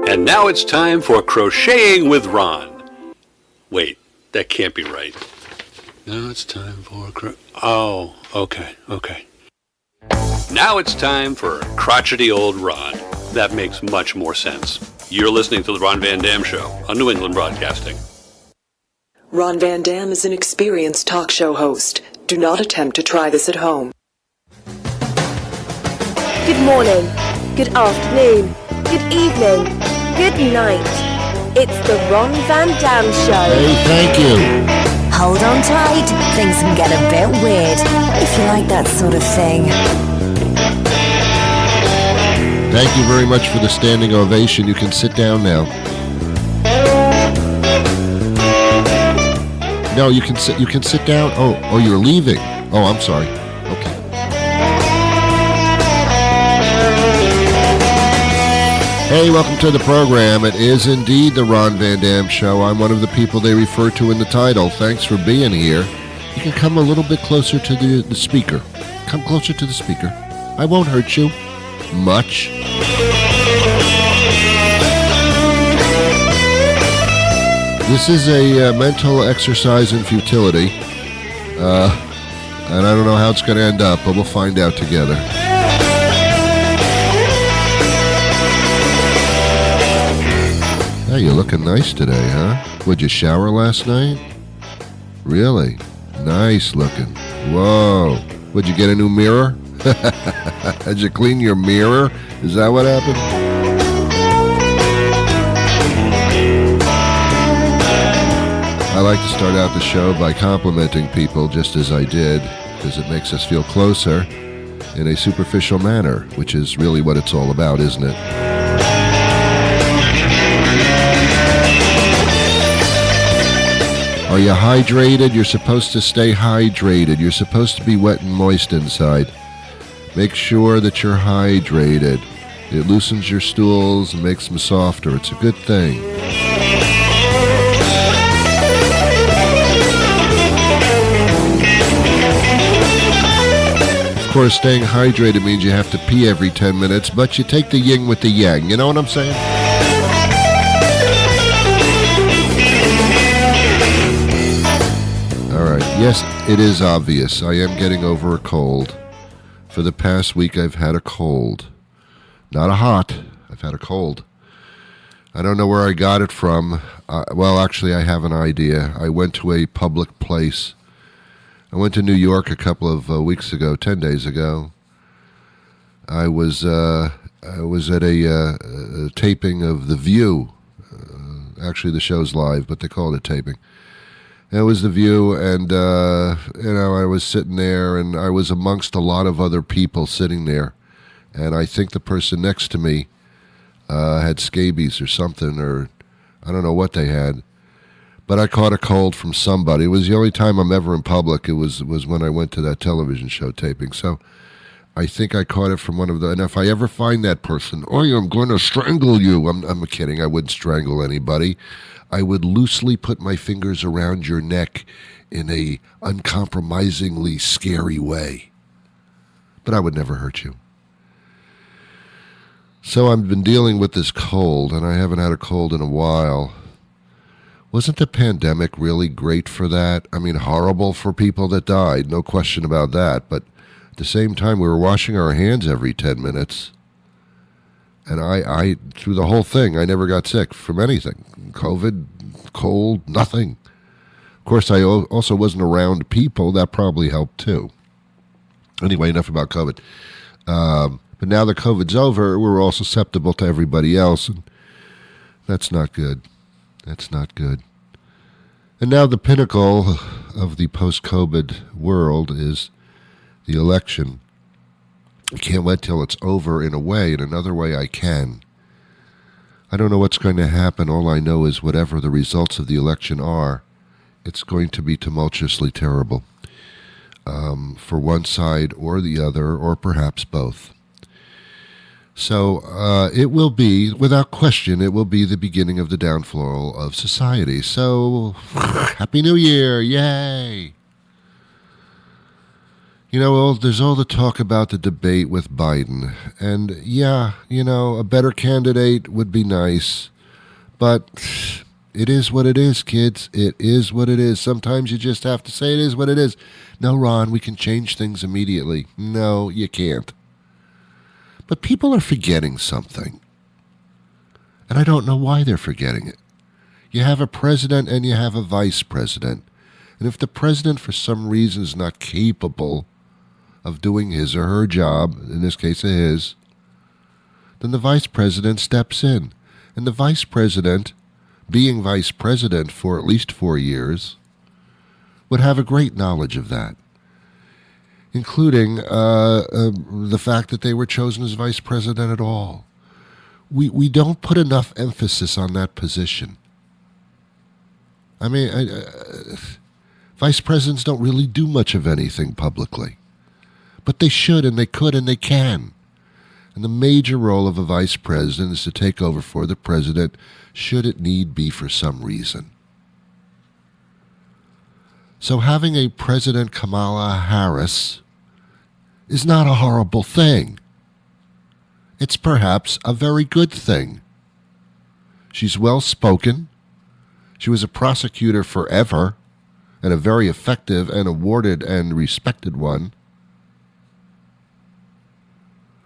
And now it's time for Crocheting with Ron. Wait, that can't be right. Now it's time for Oh, okay. Now it's time for Crotchety Old Ron. That makes much more sense. You're listening to The Ron Van Dam Show on New England Broadcasting. Ron Van Dam is an experienced talk show host. Do not attempt to try this at home. Good morning, good afternoon, good evening, good night. It's the Ron Van Dam Show. Hey, thank you. Hold on tight, things can get a bit weird, if you like that sort of thing. Thank you very much for the standing ovation. You can sit down now. No, you can sit down. Oh, you're leaving. Oh, I'm sorry. Okay. Hey, welcome to the program. It is indeed the Ron Van Dam Show. I'm one of the people they refer to in the title. Thanks for being here. You can come a little bit closer to the speaker. Come closer to the speaker. I won't hurt you much. This is a mental exercise in futility. And I don't know how it's going to end up, but we'll find out together. Hey, you're looking nice today, huh? Would you shower last night? Really? Nice looking. Whoa. Would you get a new mirror? Did you clean your mirror? Is that what happened? I like to start out the show by complimenting people just as I did, because it makes us feel closer in a superficial manner, which is really what it's all about, isn't it? Are you hydrated? You're supposed to stay hydrated. You're supposed to be wet and moist inside. Make sure that you're hydrated. It loosens your stools and makes them softer. It's a good thing. Of course, staying hydrated means you have to pee every 10 minutes, but you take the yin with the yang. You know what I'm saying? Yes, it is obvious. I am getting over a cold. For the past week, I've had a cold. Not a hot. I've had a cold. I don't know where I got it from. Well, actually, I have an idea. I went to a public place. I went to New York a couple of weeks ago, 10 days ago. I was at a taping of The View. Actually, the show's live, but they call it a taping. It was The View, and, I was sitting there, and I was amongst a lot of other people sitting there. And I think the person next to me had scabies or something, or I don't know what they had. But I caught a cold from somebody. It was the only time I'm ever in public. It was when I went to that television show taping. So I think I caught it from one of the... And if I ever find that person, I'm going to strangle you. I'm kidding. I wouldn't strangle anybody. I would loosely put my fingers around your neck in a uncompromisingly scary way. But I would never hurt you. So I've been dealing with this cold, and I haven't had a cold in a while. Wasn't the pandemic really great for that? I mean, horrible for people that died, no question about that. But at the same time, we were washing our hands every 10 minutes. And I through the whole thing, I never got sick from anything. COVID, cold, nothing. Of course, I also wasn't around people. That probably helped, too. Anyway, enough about COVID. But now that COVID's over, we're all susceptible to everybody else. And that's not good. That's not good. And now the pinnacle of the post-COVID world is the election. I can't wait till it's over in a way. In another way, I can. I don't know what's going to happen. All I know is whatever the results of the election are, it's going to be tumultuously terrible. For one side or the other, or perhaps both. So it will be, without question, it will be the beginning of the downfall of society. So, Happy New Year, yay! There's all the talk about the debate with Biden. And yeah, a better candidate would be nice. But it is what it is, kids. It is what it is. Sometimes you just have to say it is what it is. No, Ron, we can change things immediately. No, you can't. But people are forgetting something. And I don't know why they're forgetting it. You have a president and you have a vice president. And if the president for some reason is not capable of doing his or her job, in this case his, then the vice president steps in. And the vice president, being vice president for at least 4 years, would have a great knowledge of that, including the fact that they were chosen as vice president at all. We don't put enough emphasis on that position. I mean, vice presidents don't really do much of anything publicly. But they should, and they could, and they can. And the major role of a vice president is to take over for the president, should it need be for some reason. So having a President Kamala Harris is not a horrible thing. It's perhaps a very good thing. She's well-spoken. She was a prosecutor forever, and a very effective and awarded and respected one.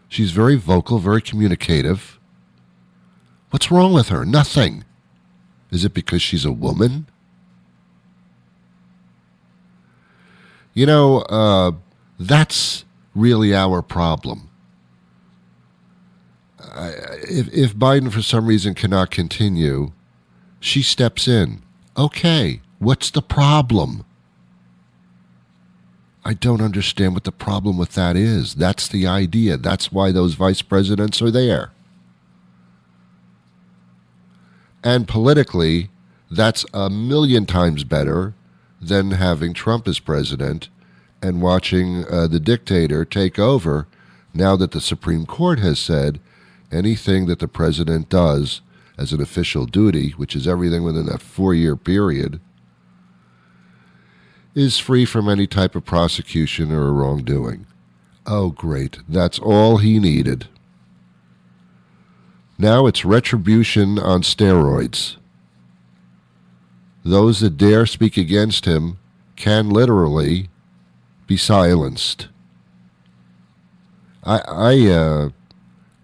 She's very vocal, very communicative. What's wrong with her? Nothing. Is it because she's a woman? That's really our problem. If Biden for some reason cannot continue, she steps in. Okay, what's the problem? I don't understand what the problem with that is. That's the idea. That's why those vice presidents are there. And politically, that's a million times better than having Trump as president and watching the dictator take over now that the Supreme Court has said anything that the president does as an official duty, which is everything within that 4-year period, is free from any type of prosecution or wrongdoing. Oh, great. That's all he needed. Now it's retribution on steroids. Those that dare speak against him can literally be silenced. I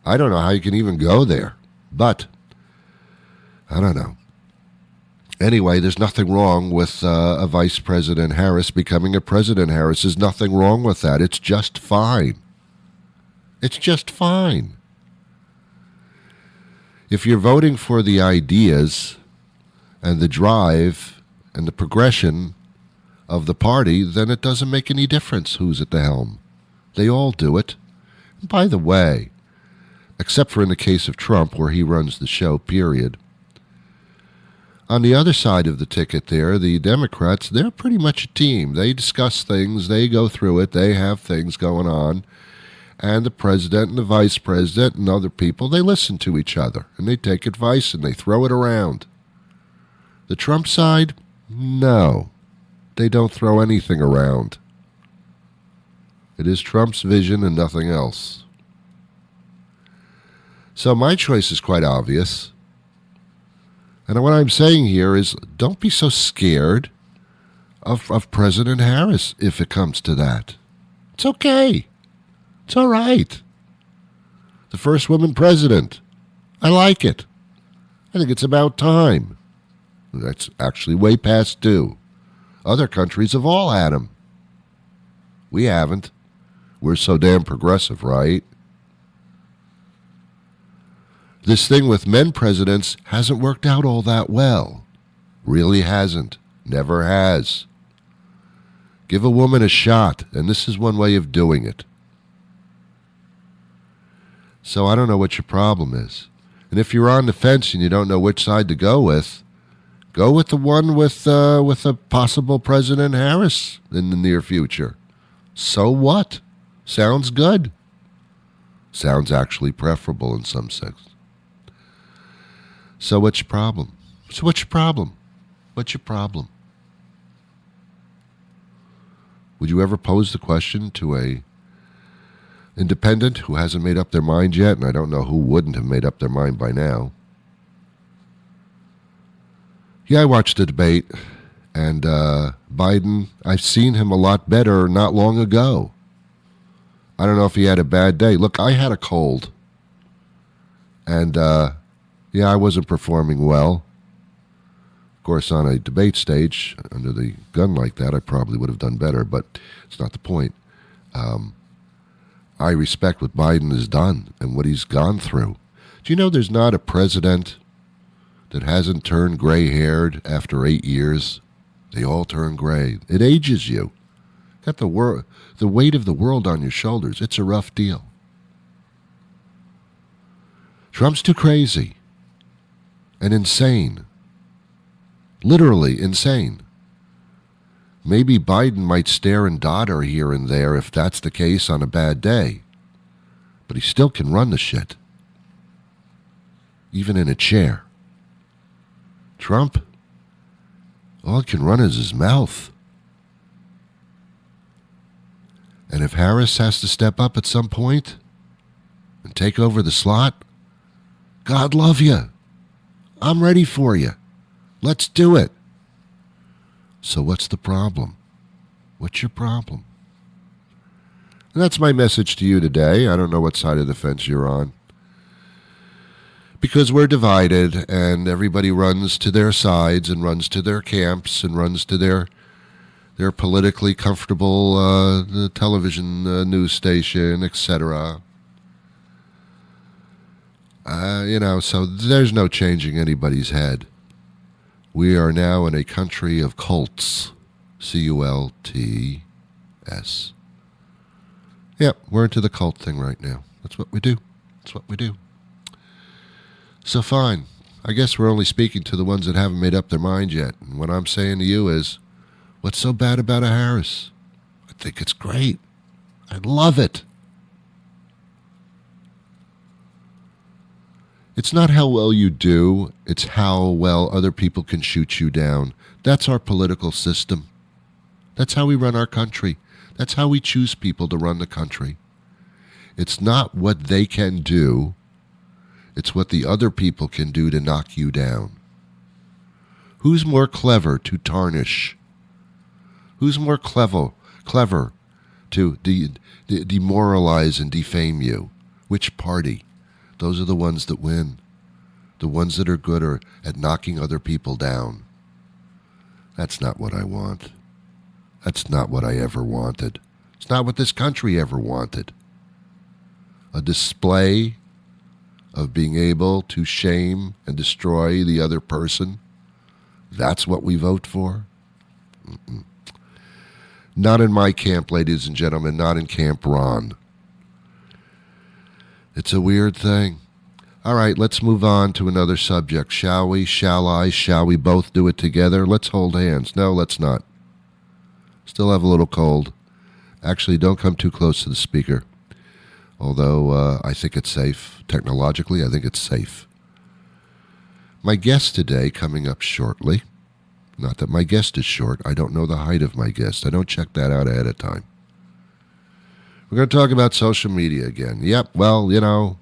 don't know how you can even go there, but I don't know. Anyway, there's nothing wrong with a Vice President Harris becoming a President Harris. There's nothing wrong with that. It's just fine. It's just fine. If you're voting for the ideas and the drive and the progression of the party, then it doesn't make any difference who's at the helm. They all do it. And by the way, except for in the case of Trump, where he runs the show, period. On the other side of the ticket there, the Democrats, they're pretty much a team. They discuss things, they go through it, they have things going on. And the president and the vice president and other people, they listen to each other. And they take advice and they throw it around. The Trump side, no. They don't throw anything around. It is Trump's vision and nothing else. So my choice is quite obvious. And what I'm saying here is don't be so scared of President Harris if it comes to that. It's okay. It's all right. The first woman president. I like it. I think it's about time. That's actually way past due. Other countries have all had them. We haven't. We're so damn progressive, right? This thing with men presidents hasn't worked out all that well. Really hasn't. Never has. Give a woman a shot, and this is one way of doing it. So I don't know what your problem is. And if you're on the fence and you don't know which side to go with the one with a possible President Harris in the near future. So what? Sounds good. Sounds actually preferable in some sense. So what's your problem? What's your problem? Would you ever pose the question to a independent who hasn't made up their mind yet? And I don't know who wouldn't have made up their mind by now. Yeah, I watched the debate, and Biden, I've seen him a lot better not long ago. I don't know if he had a bad day. Look, I had a cold, and yeah, I wasn't performing well. Of course, on a debate stage, under the gun like that, I probably would have done better, but it's not the point. I respect what Biden has done and what he's gone through. Do you know there's not a president that hasn't turned gray-haired after 8 years? They all turn gray. It ages you. Got the weight of the world on your shoulders. It's a rough deal. Trump's too crazy and insane. Literally insane. Maybe Biden might stare and dodder here and there if that's the case on a bad day. But he still can run the shit. Even in a chair. Trump, all he can run is his mouth. And if Harris has to step up at some point and take over the slot, God love you. I'm ready for you. Let's do it. So what's the problem? What's your problem? And that's my message to you today. I don't know what side of the fence you're on. Because we're divided, and everybody runs to their sides and runs to their camps and runs to their politically comfortable television news station, etc. So there's no changing anybody's head. We are now in a country of cults. C-U-L-T-S. Yep, we're into the cult thing right now. That's what we do. That's what we do. So fine. I guess we're only speaking to the ones that haven't made up their mind yet. And what I'm saying to you is, what's so bad about a Harris? I think it's great. I love it. It's not how well you do, it's how well other people can shoot you down. That's our political system. That's how we run our country. That's how we choose people to run the country. It's not what they can do, it's what the other people can do to knock you down. Who's more clever to tarnish? Who's more clever to demoralize and defame you? Which party? Those are the ones that win. The ones that are good are at knocking other people down. That's not what I want. That's not what I ever wanted. It's not what this country ever wanted. A display of being able to shame and destroy the other person. That's what we vote for? Mm-mm. Not in my camp, ladies and gentlemen, not in Camp Ron. It's a weird thing. All right, let's move on to another subject, shall we? Shall I? Shall we both do it together? Let's hold hands. No, let's not. Still have a little cold. Actually, don't come too close to the speaker. Although I think it's safe. Technologically, I think it's safe. My guest today, coming up shortly. Not that my guest is short. I don't know the height of my guest. I don't check that out ahead of time. We're going to talk about social media again. Yep, well,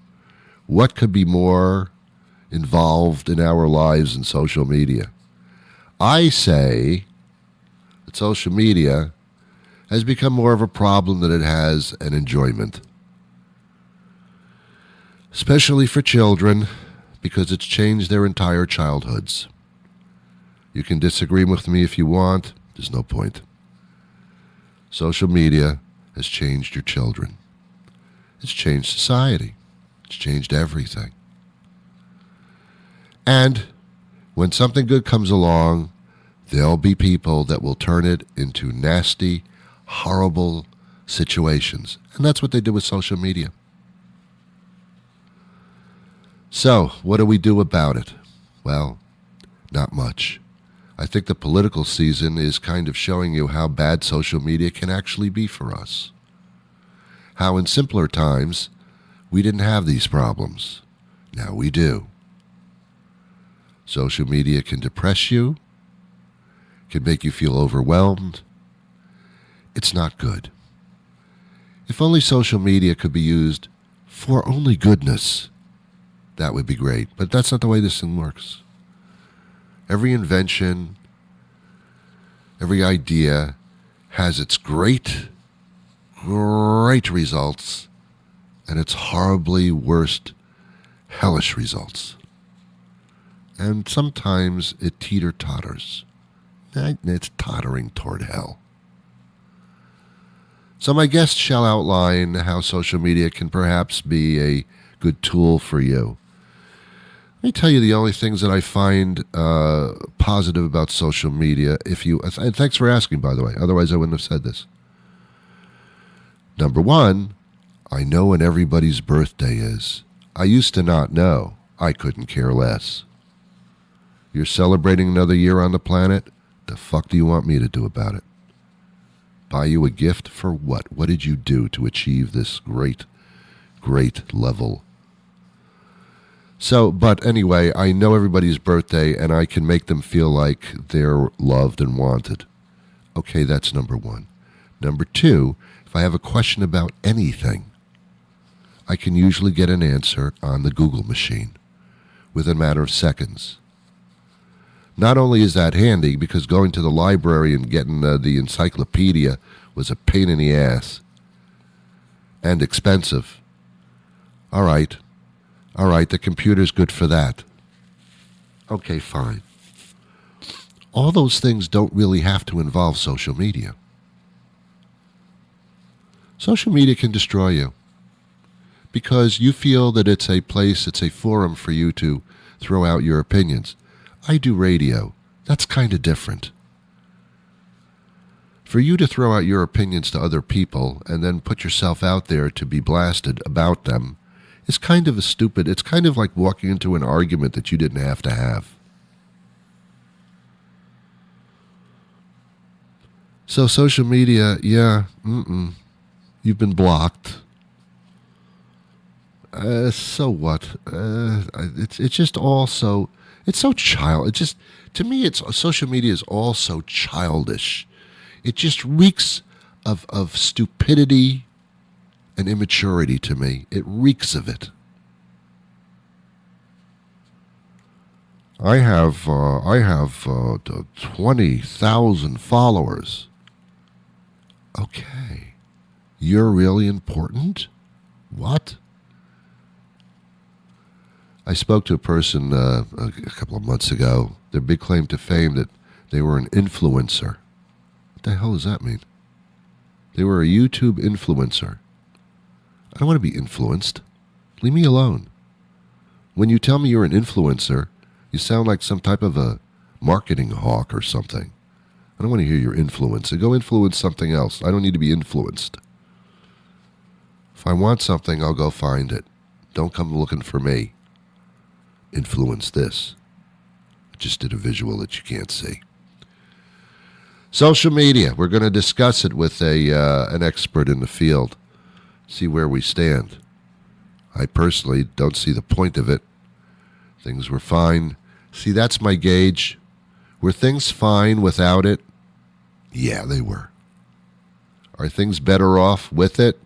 what could be more involved in our lives than social media? I say that social media has become more of a problem than it has an enjoyment. Especially for children, because it's changed their entire childhoods. You can disagree with me if you want. There's no point. Social media has changed your children. It's changed society. It's changed everything. And when something good comes along, there'll be people that will turn it into nasty, horrible situations. And that's what they did with social media. So, what do we do about it? Well, not much. I think the political season is kind of showing you how bad social media can actually be for us. How in simpler times, we didn't have these problems. Now we do. Social media can depress you, can make you feel overwhelmed. it's not good. If only social media could be used for only goodness, that would be great. But that's not the way this thing works. Every invention, every idea has its great results and its horribly worst, hellish results. And sometimes it teeter-totters. It's tottering toward hell. So my guest shall outline how social media can perhaps be a good tool for you. Let me tell you the only things that I find positive about social media. And thanks for asking, by the way. Otherwise, I wouldn't have said this. Number one, I know when everybody's birthday is. I used to not know. I couldn't care less. You're celebrating another year on the planet? The fuck do you want me to do about it? Buy you a gift for what? What did you do to achieve this great level? So, but anyway, I know everybody's birthday and I can make them feel like they're loved and wanted. Okay, that's number one. Number two, if I have a question about anything, I can usually get an answer on the Google machine within a matter of seconds. Not only is that handy, because going to the library and getting the encyclopedia was a pain in the ass and expensive. All right, the computer's good for that. Okay, fine. All those things don't really have to involve social media. Social media can destroy you because you feel that it's a place, it's a forum for you to throw out your opinions. I do radio. That's kind of different. For you to throw out your opinions to other people and then put yourself out there to be blasted about them is kind of it's kind of like walking into an argument that you didn't have to have. So social media, you've been blocked. So what? It's just all so... It's so to me, social media is all so childish. It just reeks of stupidity and immaturity to me. It reeks of it. I have 20,000 followers. Okay. You're really important? What? I spoke to a person a couple of months ago. Their big claim to fame that they were an influencer. What the hell does that mean? They were a YouTube influencer. I don't want to be influenced. Leave me alone. When you tell me you're an influencer, you sound like some type of a marketing hawk or something. I don't want to hear your influence. Go influence something else. I don't need to be influenced. If I want something, I'll go find it. Don't come looking for me. Influence this. I just did a visual that you can't see. Social media. We're going to discuss it with an expert in the field. See where we stand. I personally don't see the point of it. Things were fine. See, that's my gauge. Were things fine without it? Yeah, they were. Are things better off with it?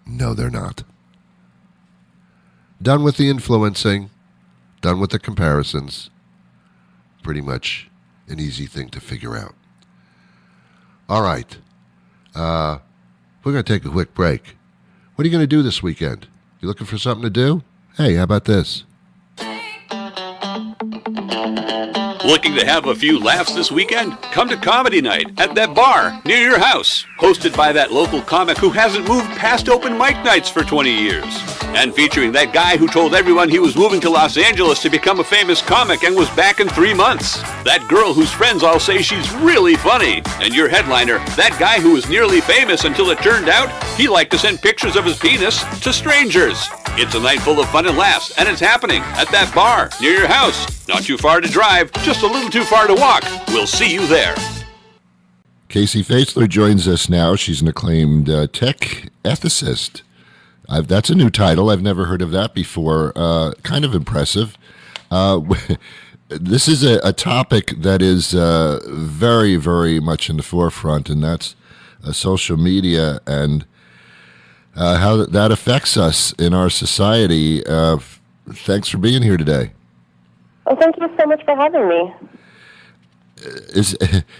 No, they're not. Done with the influencing. Done with the comparisons. Pretty much an easy thing to figure out. All right. We're going to take a quick break. What are you going to do this weekend? You looking for something to do? Hey, how about this? Looking to have a few laughs this weekend? Come to Comedy Night at that bar near your house. Hosted by that local comic who hasn't moved past open mic nights for 20 years. And featuring that guy who told everyone he was moving to Los Angeles to become a famous comic and was back in 3 months. That girl whose friends all say she's really funny. And your headliner, that guy who was nearly famous until it turned out he liked to send pictures of his penis to strangers. It's a night full of fun and laughs, and it's happening at that bar near your house. Not too far to drive, just a little too far to walk. We'll see you there. Casey Faisler joins us now. She's an acclaimed tech ethicist. That's a new title. I've never heard of that before. Kind of impressive. This is a topic that is very, very much in the forefront, and that's social media and how that affects us in our society. Thanks for being here today. Well, thank you so much for having me.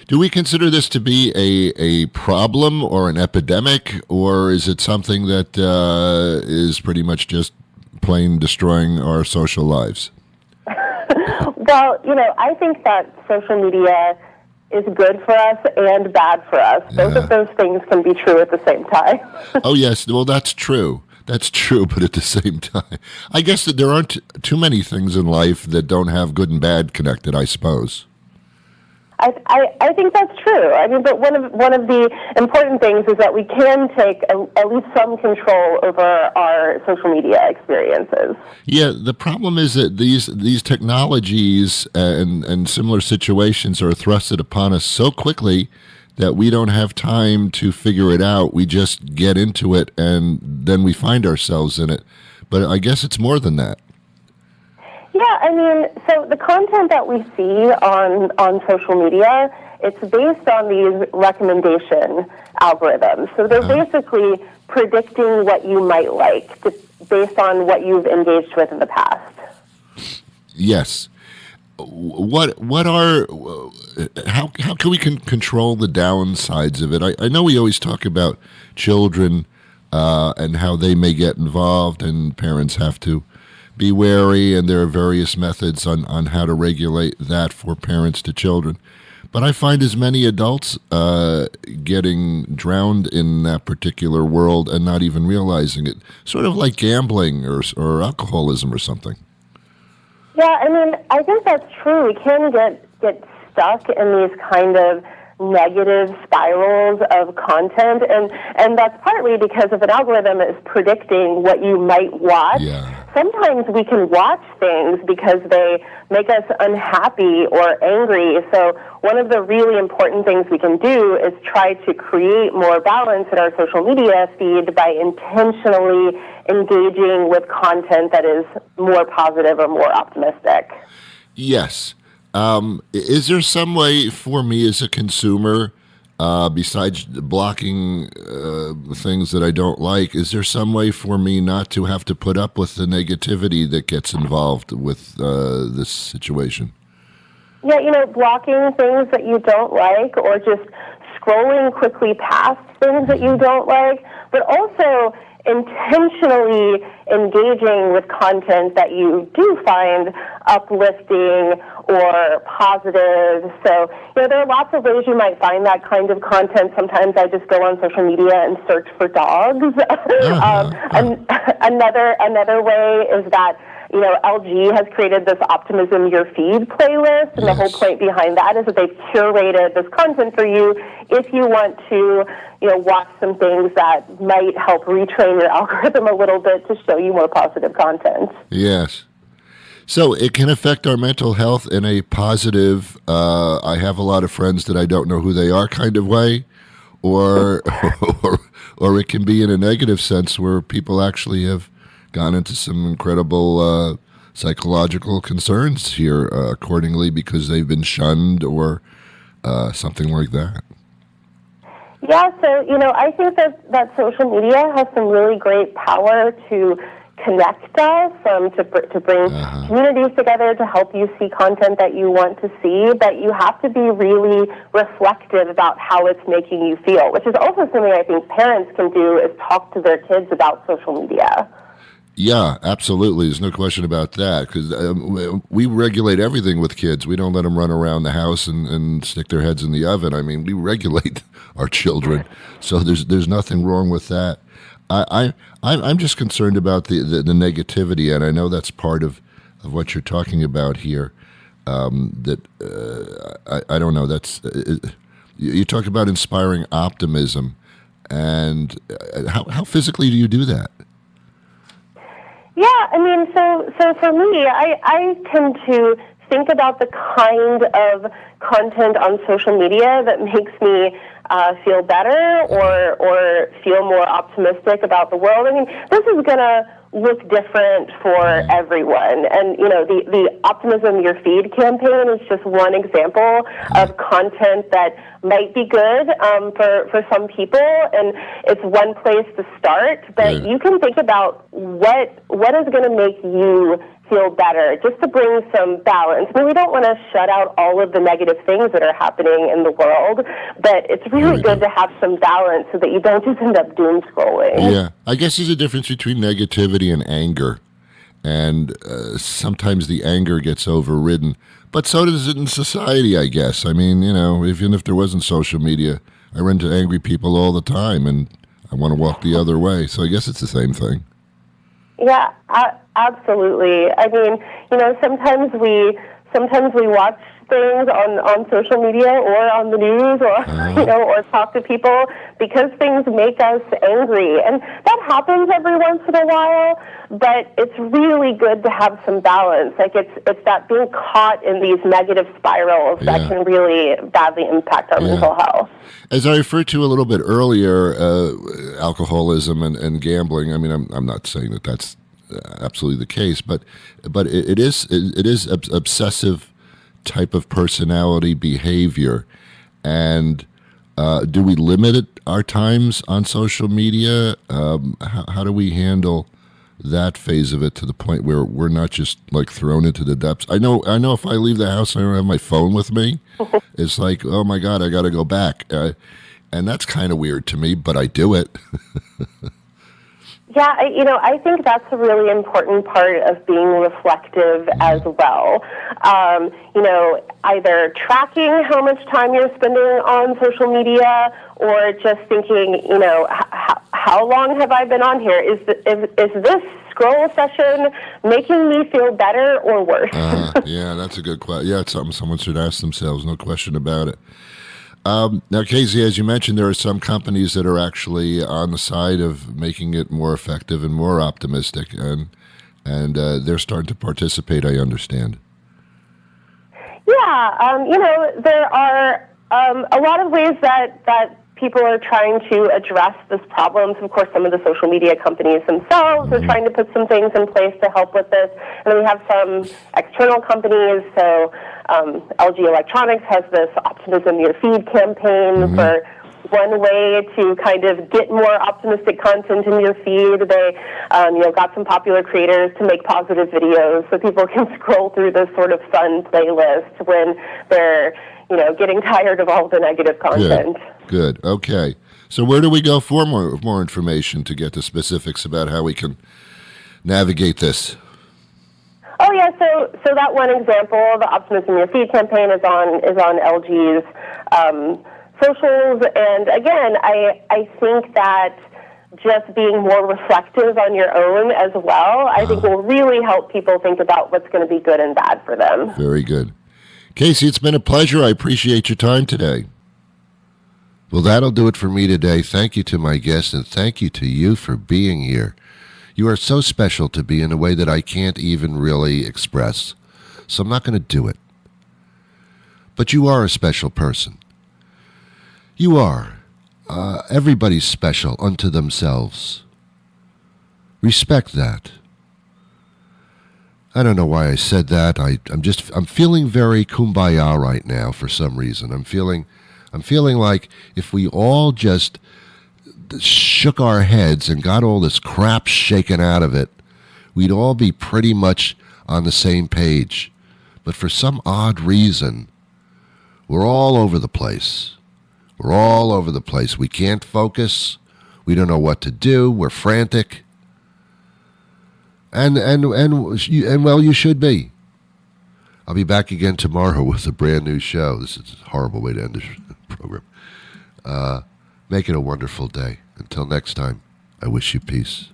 Do we consider this to be a problem or an epidemic, or is it something that is pretty much just plain destroying our social lives? Well, I think that social media is good for us and bad for us. Both of those things can be true at the same time. Oh, yes. Well, that's true. That's true, but at the same time, I guess that there aren't too many things in life that don't have good and bad connected, I suppose. I think that's true. I mean, but one of the important things is that we can take at least some control over our social media experiences. Yeah, the problem is that these technologies and similar situations are thrusted upon us so quickly that we don't have time to figure it out. We just get into it, and then we find ourselves in it. But I guess it's more than that. Yeah, I mean, so the content that we see on social media, it's based on these recommendation algorithms. So they're basically predicting what you might like based on what you've engaged with in the past. Yes. How can we control the downsides of it? I know we always talk about children and how they may get involved, and parents have to be wary, and there are various methods on how to regulate that for parents to children. But I find as many adults getting drowned in that particular world and not even realizing it, sort of like gambling or alcoholism or something. Yeah, I mean, I think that's true. We can get stuck in these kind of negative spirals of content, and that's partly because if an algorithm is predicting what you might watch, sometimes we can watch things because they make us unhappy or angry. So one of the really important things we can do is try to create more balance in our social media feed by intentionally engaging with content that is more positive or more optimistic. Yes. Is there some way for me as a consumer, besides blocking things that I don't like, is there some way for me not to have to put up with the negativity that gets involved with this situation? Yeah, blocking things that you don't like, or just scrolling quickly past things that you don't like, but also intentionally engaging with content that you do find uplifting or positive. So, there are lots of ways you might find that kind of content. Sometimes I just go on social media and search for dogs. Another way is that LG has created this Optimism Your Feed playlist, and the whole point behind that is that they've curated this content for you if you want to, watch some things that might help retrain your algorithm a little bit to show you more positive content. Yes. So it can affect our mental health in a positive, I have a lot of friends that I don't know who they are kind of way, or it can be in a negative sense where people actually have gone into some incredible psychological concerns here accordingly because they've been shunned or something like that. Yeah, so, I think that social media has some really great power to connect us, to bring communities together, to help you see content that you want to see, but you have to be really reflective about how it's making you feel, which is also something I think parents can do, is talk to their kids about social media. Yeah, absolutely. There's no question about that, because we regulate everything with kids. We don't let them run around the house and stick their heads in the oven. I mean, we regulate our children, so there's nothing wrong with that. I'm just concerned about the negativity, and I know that's part of what you're talking about here. I don't know. That's you talk about inspiring optimism, and how physically do you do that? Yeah, I mean, so for me, I tend to think about the kind of content on social media that makes me feel better or feel more optimistic about the world. I mean, this is going to look different for everyone. And, the Optimism Your Feed campaign is just one example of content that might be good for some people, and it's one place to start. But you can think about what is going to make you feel better, just to bring some balance. I mean, we don't want to shut out all of the negative things that are happening in the world, but it's really good to have some balance so that you don't just end up doom scrolling. Yeah, I guess there's a difference between negativity and anger, and sometimes the anger gets overridden, but so does it in society, I guess. I mean, even if there wasn't social media, I run into angry people all the time, and I want to walk the other way, so I guess it's the same thing. Yeah, absolutely. I mean, sometimes we watch things on social media or on the news or or talk to people because things make us angry, and that happens every once in a while. But it's really good to have some balance. Like it's that being caught in these negative spirals that can really badly impact our mental health. As I referred to a little bit earlier, alcoholism and gambling. I mean, I'm not saying that that's absolutely the case, but it is obsessive type of personality behavior. And do we limit our times on social media? How do we handle that phase of it to the point where we're not just like thrown into the depths? I know if I leave the house and I don't have my phone with me, it's like, oh my God, I got to go back. And that's kind of weird to me, but I do it. Yeah, I think that's a really important part of being reflective as well. Either tracking how much time you're spending on social media, or just thinking, how long have I been on here? Is this scroll session making me feel better or worse? Yeah, that's a good question. Yeah, it's something someone should ask themselves, no question about it. Now, Casey, as you mentioned, there are some companies that are actually on the side of making it more effective and more optimistic, and they're starting to participate, I understand. Yeah, there are a lot of ways that people are trying to address this problem. Of course, some of the social media companies themselves are trying to put some things in place to help with this. And then we have some external companies. So LG Electronics has this Optimism Your Feed campaign for one way to kind of get more optimistic content in your feed. They got some popular creators to make positive videos so people can scroll through this sort of fun playlist when they're getting tired of all the negative content. Good. Okay. So where do we go for more information to get the specifics about how we can navigate this? Oh yeah. So that one example, the Optimism Your Feed campaign, is on LG's socials. And again, I think that just being more reflective on your own as well, I think will really help people think about what's going to be good and bad for them. Very good. Casey, it's been a pleasure. I appreciate your time today. Well, that'll do it for me today. Thank you to my guest, and thank you to you for being here. You are so special to me in a way that I can't even really express, so I'm not going to do it. But you are a special person. You are. Everybody's special unto themselves. Respect that. I don't know why I said that. I'm feeling very kumbaya right now for some reason. I'm feeling like if we all just shook our heads and got all this crap shaken out of it, we'd all be pretty much on the same page. But for some odd reason, we're all over the place. We're all over the place. We can't focus. We don't know what to do. We're frantic. And well, you should be. I'll be back again tomorrow with a brand new show. This is a horrible way to end the program. Make it a wonderful day. Until next time, I wish you peace.